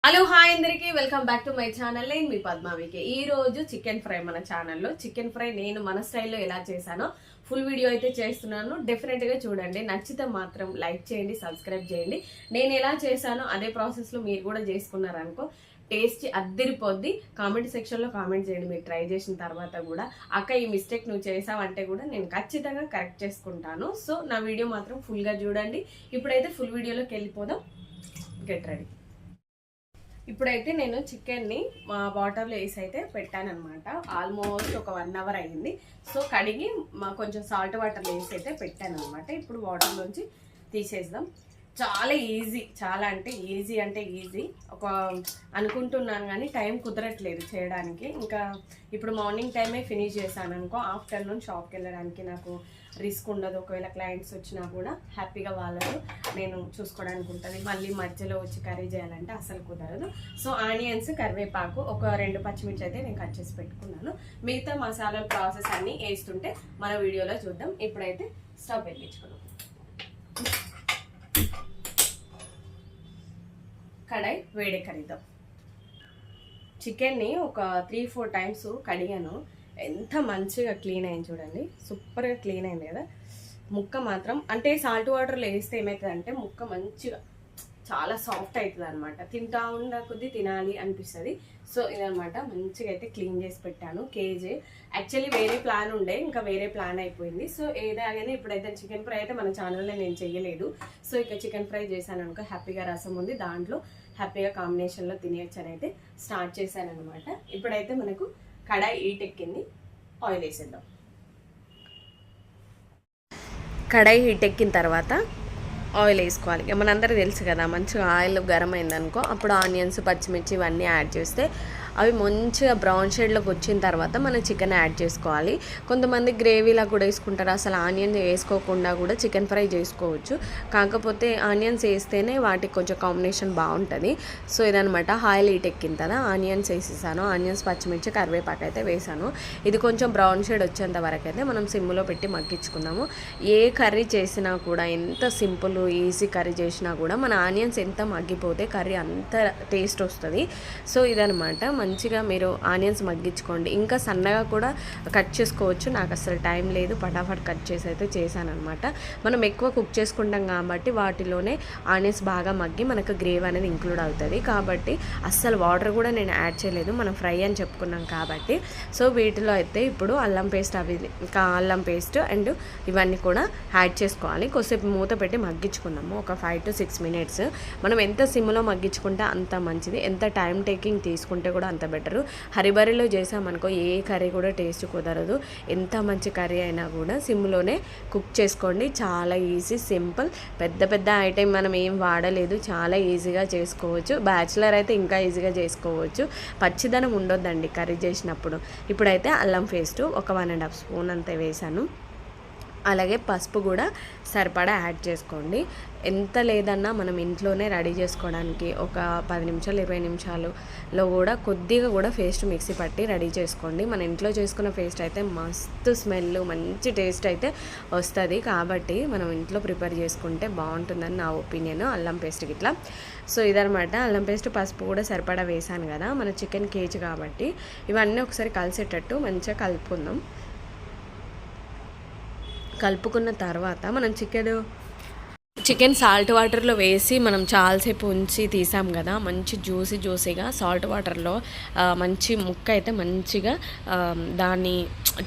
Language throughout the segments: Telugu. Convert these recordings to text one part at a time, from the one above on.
హలో హాయ్ అందరికీ welcome back to my channel. నేను మీ పద్మావికి. ఈ రోజు చికెన్ ఫ్రై మన ఛానల్లో. చికెన్ ఫ్రై నేను మన స్టైల్లో ఎలా చేశానో ఫుల్ వీడియో అయితే చేస్తున్నాను. డెఫినెట్గా చూడండి. నచ్చితే మాత్రం లైక్ చేయండి, సబ్స్క్రైబ్ చేయండి. నేను ఎలా చేశానో అదే ప్రాసెస్లో మీరు కూడా చేసుకున్నారనుకో టేస్ట్ అద్దరిపోద్ది. కామెంట్ సెక్షన్లో కామెంట్ చేయండి మీరు ట్రై చేసిన తర్వాత కూడా. అక్క ఈ మిస్టేక్ నువ్వు చేసావంటే కూడా నేను ఖచ్చితంగా కరెక్ట్ చేసుకుంటాను. సో నా వీడియో మాత్రం ఫుల్గా చూడండి. ఇప్పుడైతే ఫుల్ వీడియోలోకి వెళ్ళిపోదాం. Get ready. ఇప్పుడైతే నేను చికెన్ని మా వాటర్లో వేసి అయితే పెట్టానమాట. ఆల్మోస్ట్ ఒక 1 అవర్ అయ్యింది. సో కడిగి కొంచెం సాల్ట్ వాటర్లో వేసి అయితే పెట్టాను అనమాట. ఇప్పుడు వాటర్లోంచి తీసేద్దాం. చాలా ఈజీ, చాలా అంటే ఈజీ ఒక అనుకుంటున్నాను కానీ టైం కుదరట్లేదు చేయడానికి. ఇంకా ఇప్పుడు మార్నింగ్ టైమే ఫినిష్ చేశాను అనుకో, ఆఫ్టర్నూన్ షాప్కి వెళ్ళడానికి నాకు రిస్క్ ఉండదు. ఒకవేళ క్లయింట్స్ వచ్చినా కూడా హ్యాపీగా వాళ్ళతో నేను చూసుకోవడానికి ఉంటుంది. మళ్ళీ మధ్యలో వచ్చి కర్రీ చేయాలంటే అసలు కుదరదు. సో ఆనియన్స్, కరివేపాకు, ఒక 2 పచ్చిమిర్చి అయితే నేను కట్ చేసి పెట్టుకున్నాను. మిగతా మసాలా ప్రాసెస్ అన్నీ వేస్తుంటే మన వీడియోలో చూద్దాం. ఇప్పుడైతే స్టవ్ వెలిగించుకున్నాం. కడాయి వేడెక్కనిద్దాం. చికెన్ని ఒక 3-4 టైమ్స్ కడిగాను. ఎంత మంచిగా క్లీన్ అయింది చూడండి. సూపర్గా క్లీన్ అయింది కదా. ముక్క మాత్రం అంటే సాల్ట్ వాటర్లో వేస్తే ఏమవుతుందంటే ముక్క మంచిగా చాలా సాఫ్ట్ అవుతుంది అనమాట. తింటా ఉన్న కొద్దీ తినాలి అనిపిస్తుంది. సో ఇదనమాట మంచిగా అయితే క్లీన్ చేసి పెట్టాను. కేజీ యాక్చువల్లీ వేరే ప్లాన్ ఉండే, ఇంకా వేరే ప్లాన్ అయిపోయింది. సో ఏదైనా ఇప్పుడైతే చికెన్ ఫ్రై అయితే మన ఛానల్లో నేను చేయలేదు. సో ఇక చికెన్ ఫ్రై చేశాను అనుకో, హ్యాపీగా రసం ఉంది, దాంట్లో హ్యాపీగా కాంబినేషన్లో తినేయచ్చు అని అయితే స్టార్ట్ చేశాను అనమాట. ఇప్పుడైతే మనకు కడాయి హీటెక్కింది. ఆయిల్ వేసేద్దాం. కడాయి హీటెక్కిన తర్వాత ఆయిల్ వేసుకోవాలి. మనందరికీ తెలుసు కదా, మంచిగా ఆయిల్ గరం అయిందనుకో అప్పుడు ఆనియన్స్, పచ్చిమిర్చి ఇవన్నీ యాడ్ చేస్తే అవి మంచిగా బ్రౌన్ షేడ్లోకి వచ్చిన తర్వాత మనం చికెన్ యాడ్ చేసుకోవాలి. కొంతమంది గ్రేవీలా కూడా వేసుకుంటారు. అసలు ఆనియన్స్ వేసుకోకుండా కూడా చికెన్ ఫ్రై చేసుకోవచ్చు. కాకపోతే ఆనియన్స్ వేస్తేనే వాటికి కొంచెం కాంబినేషన్ బాగుంటుంది. సో ఇదనమాట. ఆయిల్ హీట్ ఎక్కిన కదా ఆనియన్స్ వేసేసాను. ఆనియన్స్, పచ్చిమిర్చి, కరివేపాకు అయితే వేసాను. ఇది కొంచెం బ్రౌన్ షేడ్ వచ్చేంత వరకు అయితే మనం సిమ్లో పెట్టి మగ్గించుకుందాము. ఏ కర్రీ చేసినా కూడా, ఎంత సింపుల్ ఈజీ కర్రీ చేసినా కూడా మన ఆనియన్స్ ఎంత మగ్గిపోతే కర్రీ అంత టేస్ట్ వస్తుంది. సో ఇదనమాట. మంచిగా మీరు ఆనియన్స్ మగ్గించుకోండి. ఇంకా సన్నగా కూడా కట్ చేసుకోవచ్చు. నాకు అసలు టైం లేదు, ఫటాఫట్ కట్ చేసి అయితే చేశానమాట. మనం ఎక్కువ కుక్ చేసుకుంటాం కాబట్టి వాటిలోనే ఆనియన్స్ బాగా మగ్గి మనకు గ్రేవీ అనేది ఇంక్లూడ్ అవుతుంది. కాబట్టి అస్సలు వాటర్ కూడా నేను యాడ్ చేయలేదు, మనం ఫ్రై అని చెప్పుకున్నాం కాబట్టి. సో వీటిలో అయితే ఇప్పుడు అల్లం పేస్ట్, అల్లం పేస్ట్ అండ్ ఇవన్నీ కూడా యాడ్ చేసుకోవాలి. కొద్దిసేపు మూత పెట్టి మగ్గించుకుందాము. ఒక 5 to 6 minutes. మనం ఎంత సిమ్లో మగ్గించుకుంటే అంత మంచిది. ఎంత టైం టేకింగ్ తీసుకుంటే కూడా అంత బెటరు. హరిబరిలో చేసామనుకో ఏ కర్రీ కూడా టేస్ట్ కుదరదు. ఎంత మంచి కర్రీ అయినా కూడా సిమ్లోనే కుక్ చేసుకోండి. చాలా ఈజీ, సింపుల్. పెద్ద పెద్ద ఐటెం మనం ఏం వాడలేదు, చాలా ఈజీగా చేసుకోవచ్చు. బ్యాచిలర్ అయితే ఇంకా ఈజీగా చేసుకోవచ్చు. పచ్చిదనం ఉండొద్దండి కర్రీ చేసినప్పుడు. ఇప్పుడైతే అల్లం పేస్ట్ ఒక 1.5 స్పూన్ అంతే వేసాను. అలాగే పసుపు కూడా సరిపడా యాడ్ చేసుకోండి. ఎంత లేదన్నా మనం ఇంట్లోనే రెడీ చేసుకోవడానికి ఒక 10 నిమిషాలు 20 నిమిషాలలో కూడా కొద్దిగా కూడా పేస్ట్ మిక్సీ పట్టి రెడీ చేసుకోండి. మన ఇంట్లో చేసుకున్న పేస్ట్ అయితే మస్తు స్మెల్, మంచి టేస్ట్ అయితే వస్తుంది. కాబట్టి మనం ఇంట్లో ప్రిపేర్ చేసుకుంటే బాగుంటుందని నా ఒపీనియన్. అల్లం పేస్ట్కి ఇట్లా. సో ఇదనమాట. అల్లం పేస్ట్, పసుపు కూడా సరిపడా వేసాను కదా. మన చికెన్ కేజీ కాబట్టి ఇవన్నీ ఒకసారి కలిసేటట్టు మంచిగా కలుపుకుందాం. కలుపుకున్న తర్వాత మనం చికెన్ సాల్ట్ వాటర్లో వేసి మనం చాలాసేపు ఉంచి తీసాం కదా. మంచి జ్యూసీగా సాల్ట్ వాటర్లో మంచి ముక్క అయితే మంచిగా దాన్ని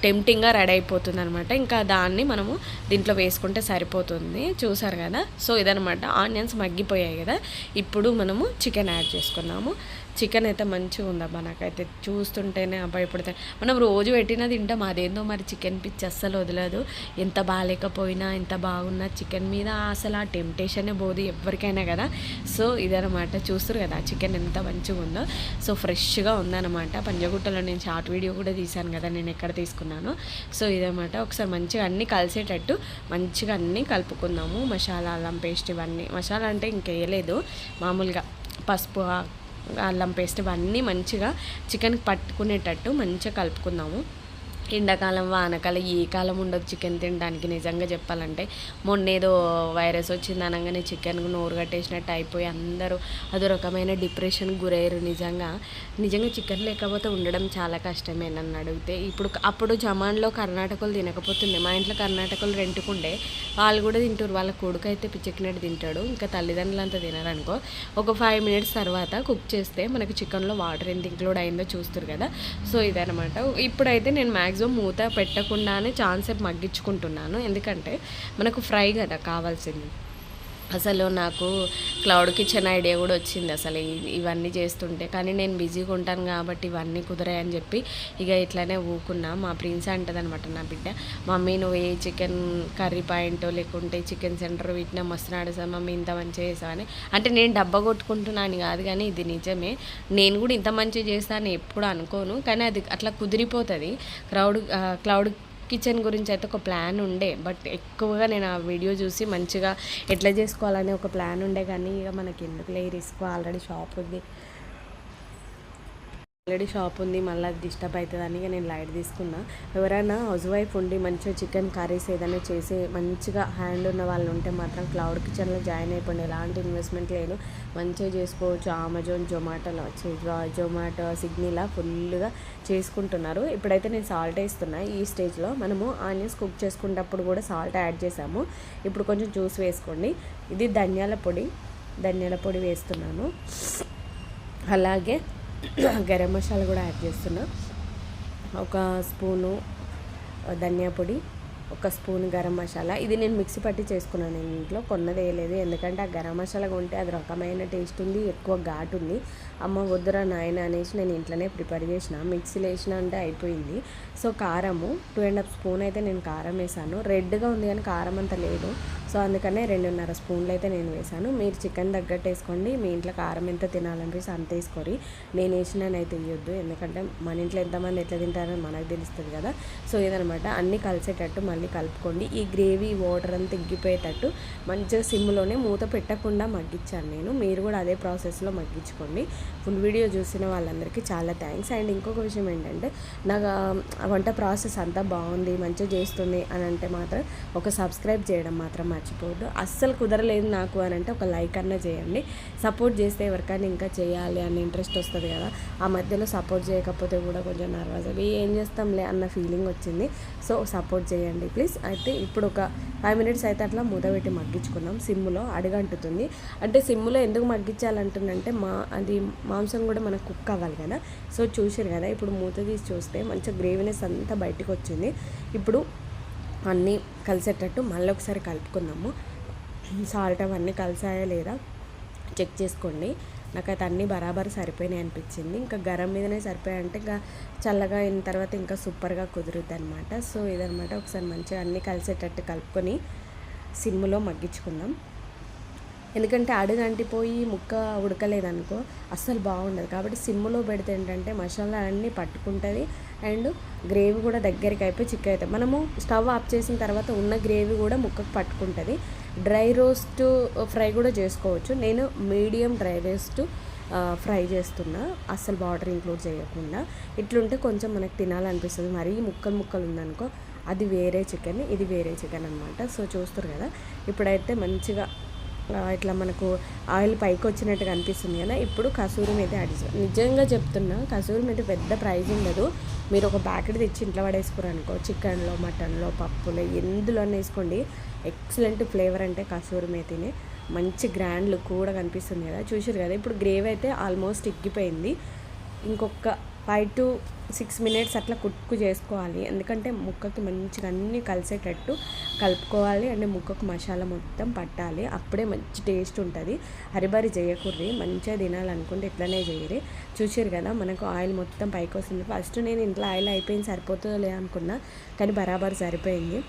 టెంప్టింగ్గా రెడీ అయిపోతుంది అనమాట. ఇంకా దాన్ని మనము దీంట్లో వేసుకుంటే సరిపోతుంది. చూసారు కదా. సో ఇదనమాట. ఆనియన్స్ మగ్గిపోయాయి కదా. ఇప్పుడు మనము చికెన్ యాడ్ చేసుకున్నాము. చికెన్ అయితే మంచిగా ఉందబ్బా. నాకైతే చూస్తుంటేనే అబ్బా ఇప్పుడు మనం రోజు పెట్టినా తింటాం. అదేందో మరి చికెన్ పిచ్చి అస్సలు వదలదు. ఎంత బాగాలేకపోయినా, ఎంత బాగున్నా చికెన్ మీద అసలు ఆ టెంప్టేషనే పోదు ఎవరికైనా కదా. సో ఇదనమాట. చూస్తారు కదా చికెన్ ఎంత మంచిగా ఉందో. సో ఫ్రెష్గా ఉందన్నమాట. పంజగుట్టలో నేను షార్ట్ వీడియో కూడా తీశాను కదా నేను ఎక్కడ తీసుకున్నాను. సో ఇదనమాట. ఒకసారి మంచిగా అన్నీ కలిసేటట్టు మంచిగా అన్నీ కలుపుకుందాము. మసాలా, అల్లం పేస్ట్ ఇవన్నీ. మసాలా అంటే ఇంకేయలేదు, మామూలుగా పసుపు, అల్లం పేస్ట్ ఇవన్నీ మంచిగా చికెన్కి పట్టుకునేటట్టు మంచిగా కలుపుకుందాము. ఎండాకాలం వానకాలం ఏ కాలం ఉండదు చికెన్ తినడానికి. నిజంగా చెప్పాలంటే మొన్నేదో వైరస్ వచ్చింది అనగానే చికెన్కు నోరు కట్టేసినట్టు అయిపోయి అందరూ అదో రకమైన డిప్రెషన్కి గురయ్యారు. నిజంగా చికెన్ లేకపోతే ఉండడం చాలా కష్టమే నన్ను అడిగితే. అప్పుడు జమాన్లో కర్ణాటకలు తినకపోతుండే. మా ఇంట్లో కర్ణాటకలు రెంటుకుండే, వాళ్ళు కూడా తింటారు. వాళ్ళ కొడుకు అయితే పిచ్చెక్కినట్టు తింటాడు, ఇంకా తల్లిదండ్రులు అంతా తినరనుకో. ఒక 5 మినిట్స్ తర్వాత కుక్ చేస్తే మనకు చికెన్లో వాటర్ ఎంత ఇంక్లూడ్ అయిందో చూస్తారు కదా. సో ఇదనమాట. ఇప్పుడైతే నేను మ్యాక్సిమం మూత పెట్టకుండానే చాలాసేపు మగ్గించుకుంటున్నాను, ఎందుకంటే మనకు ఫ్రై కదా కావాల్సింది. అసలు నాకు క్లౌడ్ కిచెన్ ఐడియా కూడా వచ్చింది అసలు ఇవన్నీ చేస్తుంటే, కానీ నేను బిజీగా ఉంటాను కాబట్టి ఇవన్నీ కుదరాయని చెప్పి ఇక ఇట్లానే ఊకున్నా. మా ప్రిన్స్ అంటది అనమాట నా బిడ్డ, మమ్మీ నువ్వు ఏ చికెన్ కర్రీ పాయింట్ లేకుంటే చికెన్ సెంటర్ వీటిన మస్తున్నాడు సార్ మమ్మీ ఇంత మంచిగా చేసావని. అంటే నేను డబ్బా కొట్టుకుంటున్నాను కాదు, కానీ ఇది నిజమే. నేను కూడా ఇంత మంచిగా చేస్తాను ఎప్పుడు అనుకోను, కానీ అది అట్లా కుదిరిపోతుంది. క్లౌడ్ కిచెన్ గురించి అయితే ఒక ప్లాన్ ఉండే, బట్ ఎక్కువగా నేను ఆ వీడియో చూసి మంచిగా ఎట్లా చేసుకోవాలని ఒక ప్లాన్ ఉండే, కానీ ఇక మనకి ఎందుకులే రిస్క్. ఆల్రెడీ షాప్ ఉంది, మళ్ళీ అది డిస్టర్బ్ అవుతుందని ఇక నేను లైట్ తీసుకున్నా. ఎవరైనా హౌస్ వైఫ్ ఉండి మంచిగా చికెన్ కర్రీస్ ఏదైనా చేసి మంచిగా హ్యాండ్ ఉన్న వాళ్ళు ఉంటే మాత్రం క్లౌడ్ కిచెన్లో జాయిన్ అయిపోండి. ఎలాంటి ఇన్వెస్ట్మెంట్ లేదు, మంచిగా చేసుకోవచ్చు. అమెజాన్, జొమాటో, స్విగ్గీలా ఫుల్గా చేసుకుంటున్నారు. ఇప్పుడైతే నేను సాల్ట్ వేస్తున్నా. ఈ స్టేజ్లో మనము ఆనియన్స్ కుక్ చేసుకునేటప్పుడు కూడా సాల్ట్ యాడ్ చేసాము. ఇప్పుడు కొంచెం జ్యూస్ వేసుకోండి. ఇది ధనియాల పొడి వేస్తున్నాను. అలాగే గరం మసాలా కూడా యాడ్ చేస్తున్నా. ఒక స్పూను ధనియా పొడి, ఒక స్పూన్ గరం మసాలా. ఇది నేను మిక్సీ పట్టి చేసుకున్నాను, నేను ఇంట్లో కొన్నది వేయలేదు. ఎందుకంటే ఆ గరం మసాలా కొంటే అది రకమైన టేస్ట్ ఉంది, ఎక్కువ ఘాటు ఉంది. అమ్మ వద్దురా నాయన అనేసి నేను ఇంట్లోనే ప్రిపేర్ చేసిన. మిక్సీలో వేసిన అంటే అయిపోయింది. సో కారము 2.5 స్పూన్ అయితే నేను కారం వేసాను. రెడ్గా ఉంది కానీ కారం అంత లేదు, సో అందుకనే 2.5 స్పూన్లు అయితే నేను వేసాను. మీరు చికెన్ తగ్గట్టు వేసుకోండి, మీ ఇంట్లో కారం ఎంత తినాలనిపిస్తే అంత వేసుకోరి. నేను వేసినానైతే ఇవ్వద్దు, ఎందుకంటే మన ఇంట్లో ఎంతమంది ఎట్లా తింటారని మనకు తెలుస్తుంది కదా. సో ఇదనమాట, అన్నీ కలిసేటట్టు మళ్ళీ కలుపుకోండి. ఈ గ్రేవీ వాటర్ అంతా తగ్గిపోయేటట్టు మంచిగా సిమ్లోనే మూత పెట్టకుండా మగ్గించాను నేను. మీరు కూడా అదే ప్రాసెస్లో మగ్గించుకోండి. ఫుల్ వీడియో చూసిన వాళ్ళందరికీ చాలా థ్యాంక్స్. అండ్ ఇంకొక విషయం ఏంటంటే, నాకు వంట ప్రాసెస్ అంతా బాగుంది, మంచిగా చేస్తుంది అని అంటే మాత్రం ఒక సబ్స్క్రైబ్ చేయడం మాత్రం మర్చిపోవద్దు. అస్సలు కుదరలేదు నాకు అని అంటే ఒక లైక్ అన్నా చేయండి. సపోర్ట్ చేస్తే ఎవరికైనా ఇంకా చేయాలి అన్న ఇంట్రెస్ట్ వస్తుంది కదా. ఆ మధ్యలో సపోర్ట్ చేయకపోతే కూడా కొంచెం నర్వస్ అవి ఏం చేస్తాంలే అన్న ఫీలింగ్ వచ్చింది. సో సపోర్ట్ చేయండి ప్లీజ్. అయితే ఇప్పుడు ఒక 5 మినిట్స్ అయితే అట్లా మూత పెట్టి మగ్గించుకున్నాం. సిమ్లో అడుగంటుతుంది. అంటే సిమ్లో ఎందుకు మగ్గించాలంటుందంటే అది మాంసం కూడా మనకు కుక్ అవ్వాలి కదా. సో చూసారు కదా, ఇప్పుడు మూత తీసి చూస్తే మంచిగా గ్రేవీనెస్ అంతా బయటకు వచ్చింది. ఇప్పుడు అన్నీ కలిసేటట్టు మళ్ళీ ఒకసారి కలుపుకుందాము. సాల్ట్ అవన్నీ కలిసాయా లేదా చెక్ చేసుకోండి. నాకైతే అన్నీ బరాబర్ సరిపోయినాయి అనిపించింది. ఇంకా గరం మీదనే సరిపోయాయంటే ఇంకా చల్లగా అయిన తర్వాత ఇంకా సూపర్గా కుదురుద్ది అనమాట. సో ఇదనమాట, ఒకసారి మంచిగా అన్నీ కలిసేటట్టు కలుపుకొని సిమ్లో మగ్గించుకుందాం. ఎందుకంటే అడుగంటిపోయి ముక్క ఉడకలేదనుకో అస్సలు బాగుండదు. కాబట్టి సిమ్లో పెడితే ఏంటంటే మసాలా అన్నీ పట్టుకుంటుంది అండ్ గ్రేవీ కూడా దగ్గరికి అయిపోయి చిక్క అవుతుంది. మనము స్టవ్ ఆఫ్ చేసిన తర్వాత ఉన్న గ్రేవీ కూడా ముక్కకు పట్టుకుంటుంది. డ్రై రోస్ట్ ఫ్రై కూడా చేసుకోవచ్చు. నేను మీడియం డ్రై రోస్ట్ ఫ్రై చేస్తున్నా, అస్సలు వాటర్ ఇంక్లూడ్ చేయకుండా. ఇట్లుంటే కొంచెం మనకు తినాలనిపిస్తుంది. మరీ ముక్కలు ఉందనుకో అది వేరే చికెన్, ఇది వేరే చికెన్ అనమాట. సో చూస్తారు కదా, ఇప్పుడైతే మంచిగా ఇట్లా మనకు ఆయిల్ పైకి వచ్చినట్టుగా అనిపిస్తుంది కదా. ఇప్పుడు కసూరి మేతి యాడ్ చేస్తాం. నిజంగా చెప్తున్నా, కసూరి మేతి పెద్ద ప్రైజ్ ఉండదు. మీరు ఒక ప్యాకెట్ తెచ్చి ఇంట్లో పడేసుకోరు అనుకో, చికెన్లో, మటన్లో, పప్పులో ఎందులోనే వేసుకోండి. ఎక్సలెంట్ ఫ్లేవర్ అంటే కసూరి మేతిని. మంచి గ్రాండ్ లుక్ కూడా కనిపిస్తుంది కదా. చూసారు కదా, ఇప్పుడు గ్రేవీ అయితే ఆల్మోస్ట్ ఎక్కిపోయింది. ఇంకొక 5 to 6 మినిట్స్ అట్లా కుక్కు చేసుకోవాలి. ఎందుకంటే ముక్కకి మంచిగా అన్నీ కలిసేటట్టు కలుపుకోవాలి. అంటే ముక్కకు మసాలా మొత్తం పట్టాలి, అప్పుడే మంచి టేస్ట్ ఉంటుంది. హరిబరి చేయకూడదు, మంచిగా తినాలనుకుంటే ఇట్లనే చేయరు. చూసారు కదా, మనకు ఆయిల్ మొత్తం పైకి వస్తుంది. ఫస్ట్ నేను ఇంట్లో ఆయిల్ అయిపోయింది సరిపోతుందో లే అనుకున్నా, కానీ బరాబర్ సరిపోయింది.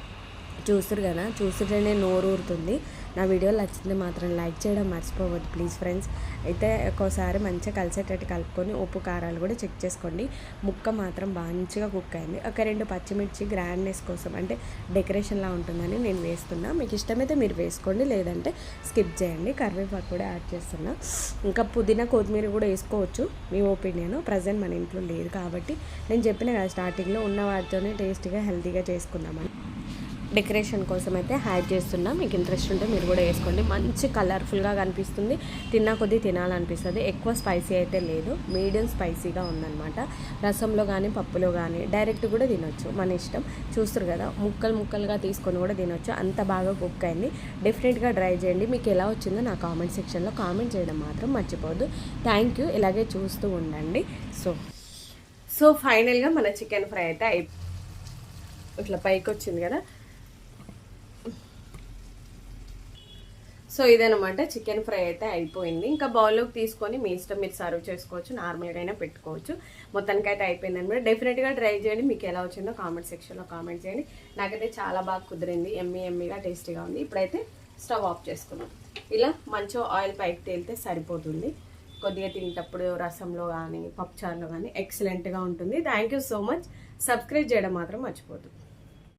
చూస్తారు కదా, చూస్తుంటేనే నోరు ఊరుతుంది. నా వీడియో నచ్చితే మాత్రం లైక్ చేయడం మర్చిపోవద్దు ప్లీజ్ ఫ్రెండ్స్. అయితే ఒక్కోసారి మంచిగా కలిసేటట్టు కలుపుకొని ఉప్పు కారాలు కూడా చెక్ చేసుకోండి. ముక్క మాత్రం మంచిగా కుక్ అయింది. ఒక 2 పచ్చిమిర్చి గ్రాండ్నెస్ కోసం అంటే డెకరేషన్లా ఉంటుందని నేను వేస్తున్నా. మీకు ఇష్టమైతే మీరు వేసుకోండి, లేదంటే స్కిప్ చేయండి. కరివేపాకు కూడా యాడ్ చేస్తున్నా. ఇంకా పుదీనా కొత్తిమీర కూడా వేసుకోవచ్చు, మీ ఒపీనియన్. ప్రజెంట్ మన ఇంట్లో లేదు కాబట్టి నేను చెప్పిన కదా స్టార్టింగ్లో ఉన్న వాటితోనే టేస్టీగా హెల్తీగా చేసుకుందామని. డెకరేషన్ కోసం అయితే యాడ్ చేస్తున్నా. మీకు ఇంట్రెస్ట్ ఉంటే మీరు కూడా వేసుకోండి. మంచి కలర్ఫుల్గా కనిపిస్తుంది, తిన్నా కొద్దీ తినాలనిపిస్తుంది. ఎక్కువ స్పైసీ అయితే లేదు, మీడియం స్పైసీగా ఉందన్నమాట. రసంలో కానీ పప్పులో కానీ డైరెక్ట్ కూడా తినొచ్చు, మన ఇష్టం. చూస్తారు కదా, ముక్కలుగా తీసుకొని కూడా తినొచ్చు, అంత బాగా కుక్ అయింది. డెఫినెట్గా ట్రై చేయండి. మీకు ఎలా వచ్చిందో నా కామెంట్ సెక్షన్లో కామెంట్ చేయడం మాత్రం మర్చిపోవద్దు. Thank you. ఇలాగే చూస్తూ ఉండండి. సో ఫైనల్గా మన చికెన్ ఫ్రై అయితే ఇట్లా పైకి వచ్చింది కదా. సో ఇదనమాట చికెన్ ఫ్రై అయితే అయిపోయింది. ఇంకా బౌల్లోకి తీసుకొని మీ ఇష్టం, మీరు సర్వ్ చేసుకోవచ్చు, నార్మల్గా అయినా పెట్టుకోవచ్చు. మొత్తానికి అయితే అయిపోయింది అనమాట. డెఫినెట్గా ట్రై చేయండి. మీకు ఎలా వచ్చిందో కామెంట్ సెక్షన్లో కామెంట్ చేయండి. నాకైతే చాలా బాగా కుదిరింది, ఎమ్మీగా టేస్టీగా ఉంది. ఇప్పుడైతే స్టవ్ ఆఫ్ చేసుకున్నాం. ఇలా మంచిగా ఆయిల్ పైకి తేలితే సరిపోతుంది. కొద్దిగా తినేటప్పుడు రసంలో కానీ పప్పుచారులో కానీ ఎక్సలెంట్గా ఉంటుంది. Thank you so much. Subscribe చేయడం మాత్రం మర్చిపోతుంది.